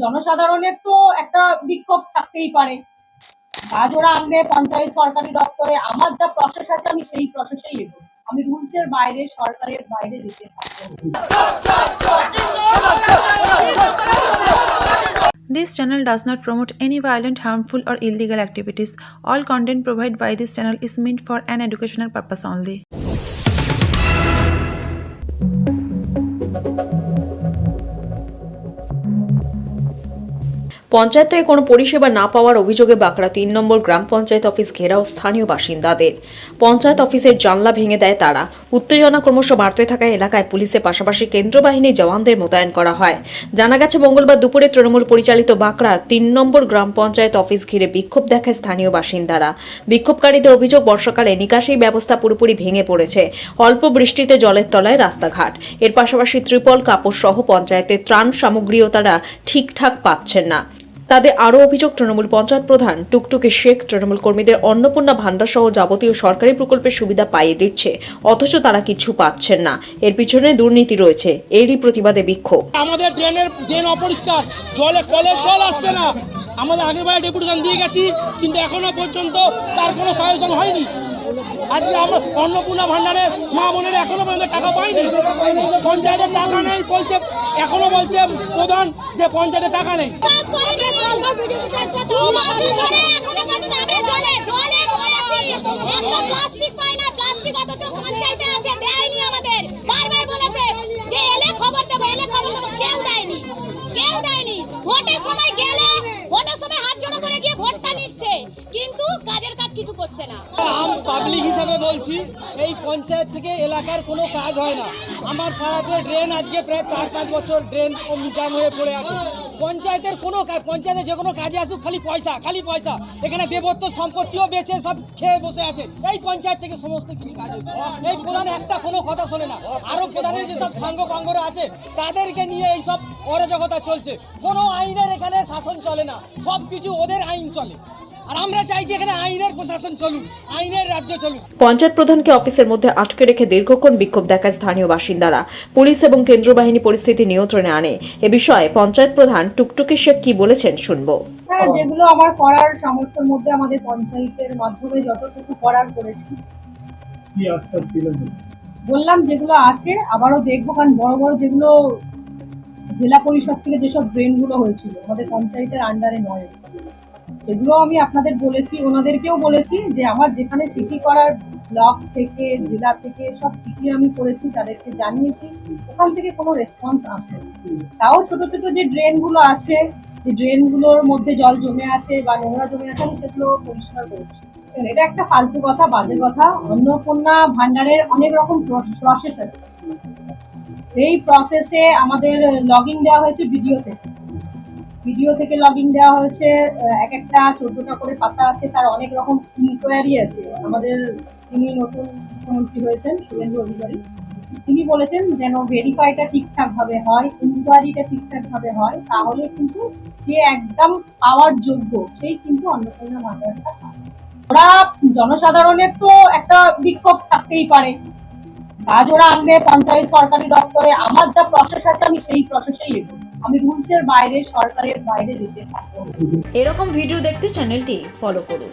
জনসাধারণের তো একটা বিক্ষোভ থাকতেই পারে। কাজ ওরা আনবে পঞ্চায়েত সরকারি দপ্তরে, আমার যা প্রসেস আছে আমি সেই প্রসেসেই এগোবো। আমি রুলসের বাইরে, সরকারের বাইরে যেতে পারবো না। This channel does not promote any violent, harmful, or illegal activities. All content provided by this channel is meant for an educational purpose only. Panchayat থেকে কোনো পরিষেবা না পাওয়ার অভিযোগে বাঁকড়া ৩ নম্বর গ্রাম পঞ্চায়েত অফিস ঘেরাও স্থানীয় বাসিন্দাদের। পঞ্চায়েত অফিসের জানলা ভেঙে দেয় তারা। উত্তেজনা ক্রমশ বাড়তে থাকা এলাকায় পুলিশের পাশাপাশি কেন্দ্র বাহিনীর জওয়ানদের মোতায়েন করা হয়। জানা গেছে, মঙ্গলবার দুপুরে তৃণমূল পরিচালিত বাঁকড়া ৩ নম্বর গ্রাম পঞ্চায়েত অফিস ঘিরে বিক্ষোভ দেখায় স্থানীয় বাসিন্দারা। বিক্ষোভকারীদের অভিযোগ, বর্ষাকালে নিকাশি ব্যবস্থা পুরোপুরি ভেঙে পড়েছে। অল্প বৃষ্টিতে জলের তলায় রাস্তাঘাট। এর পাশাপাশি ত্রিপল, কাপড় সহ পঞ্চায়েতের ত্রাণ সামগ্রীও তারা ঠিকঠাক পাচ্ছেন না। তাদের আরও অভিযোগ, তৃণমূল পঞ্চায়েত প্রধান টুকটুকি শেখ তৃণমূল কর্মীদের অন্নপূর্ণা ভান্ডার সহ যাবতীয় সরকারি প্রকল্পের সুবিধা পাইয়ে দিচ্ছে, অথচ তারা কিছু পাচ্ছেন না। এর পিছনে দুর্নীতি রয়েছে। এরই প্রতিবাদে বিক্ষোভ। আমাদের ড্রেন অপরিষ্কার, কলে জল আসছে না। আমাদের আগেরবার ডেপুটেশন দিয়ে গেছি, কিন্তু এখনো পর্যন্ত তার কোনো সাজেশন হয়নি। আজকে আমরা অন্নপূর্ণা ভান্ডারের মা বোনের এখনো পর্যন্ত টাকা পাইনি। পঞ্চায়েতের টাকা নেই বলছে, এখনো বলছে প্রধান যে পঞ্চায়েতের টাকা নেই। পাবলিক হিসাবে বলছি, এই পঞ্চায়েত থেকে এলাকার কোনো কাজ হয় না। আমার পাড়াতে ড্রেন আজকে প্রায় 4-5 বছর ড্রেন জাম হয়ে পড়ে আছে। পঞ্চায়েতের কোনো পঞ্চায়েতে যে কোনো কাজে আসুক খালি পয়সা। এখানে দেবত্ব সম্পত্তিও বেচে সব খেয়ে বসে আছে। এই পঞ্চায়েত থেকে সমস্ত কিছু কাজ হচ্ছে। এই প্রধান একটা কোনো কথা শোনে না। আরো প্রধানের যেসব সাঙ্গ পাঙ্গরা আছে তাদেরকে নিয়ে এই সব অরাজকতা চলছে। কোনো আইনের এখানে শাসন চলে না, সব কিছু ওদের আইন চলে। আর আমরা চাইছি এখানে আইনের প্রশাসন চলুক, আইনের রাজ্য চলুক। পঞ্চায়েত প্রধানকে অফিসের মধ্যে আটকে রেখে দীর্ঘক্ষণ বিক্ষোভ দেখায় স্থানীয় বাসিন্দারা। পুলিশ এবং কেন্দ্র বাহিনী পরিস্থিতি নিয়ন্ত্রণে আনে। এ বিষয়ে পঞ্চায়েত প্রধান টুকটুকি শেখ কি বলেছেন শুনবো। হ্যাঁ, যেগুলো আমার করার সামর্থ্যের মধ্যে আমাদের পঞ্চায়েতের মাধ্যমে যতটুকু করার করেছি। কি আশ্বাস দিলেন? বললাম যেগুলো আছে আবারও দেখবো, কারণ বড় বড় যেগুলো জেলা পরিষদ থেকে যেসব ড্রেনগুলো হয়েছিল আমাদের পঞ্চায়েতের আন্ডারে নয়, সেগুলো আমি আপনাদের বলেছি, ওনাদেরকেও বলেছি যে আমার যেখানে চিঠি করার ব্লক থেকে, জেলা থেকে সব চিঠি আমি করেছি, তাদেরকে জানিয়েছি, ওখান থেকে কোনো রেসপন্স আসে। তাও ছোট ছোট যে ড্রেনগুলো আছে, যে ড্রেনগুলোর মধ্যে জল জমে আছে বা নোংরা জমে আছে, আমি সেগুলো পরিষ্কার করছি। এটা একটা ফালতু কথা, বাজে কথা। অন্নপূর্ণা ভান্ডারের অনেক রকম প্রসেস আছে। সেই প্রসেসে আমাদের লগইন দেওয়া হয়েছে ভিডিও থেকে লগইন দেওয়া হয়েছে। এক একটা 14টা করে পাতা আছে, তার অনেক রকম ইনকোয়ারি আছে। আমাদের যিনি নতুন মুখ্যমন্ত্রী হয়েছেন শুভেন্দু অধিকারী, তিনি বলেছেন যেন ভেরিফাইটা ঠিকঠাকভাবে হয়, ইনকোয়ারিটা ঠিকঠাকভাবে হয়, তাহলে কিন্তু যে একদম পাওয়ার যোগ্য সেই কিন্তু অন্নপূর্ণা ভান্ডারটা পায়। ওরা জনসাধারণের তো একটা বিক্ষোভ থাকতেই পারে। কাজ ওরা আনবে পঞ্চায়েত সরকারি দপ্তরে, আমার যা প্রসেস আছে আমি সেই প্রসেসেই এগোবো। আমি রুলসের বাইরে, সরকারের বাইরে যেতে পারবো না। এরকম ভিডিও দেখতে চ্যানেলটি ফলো করুন।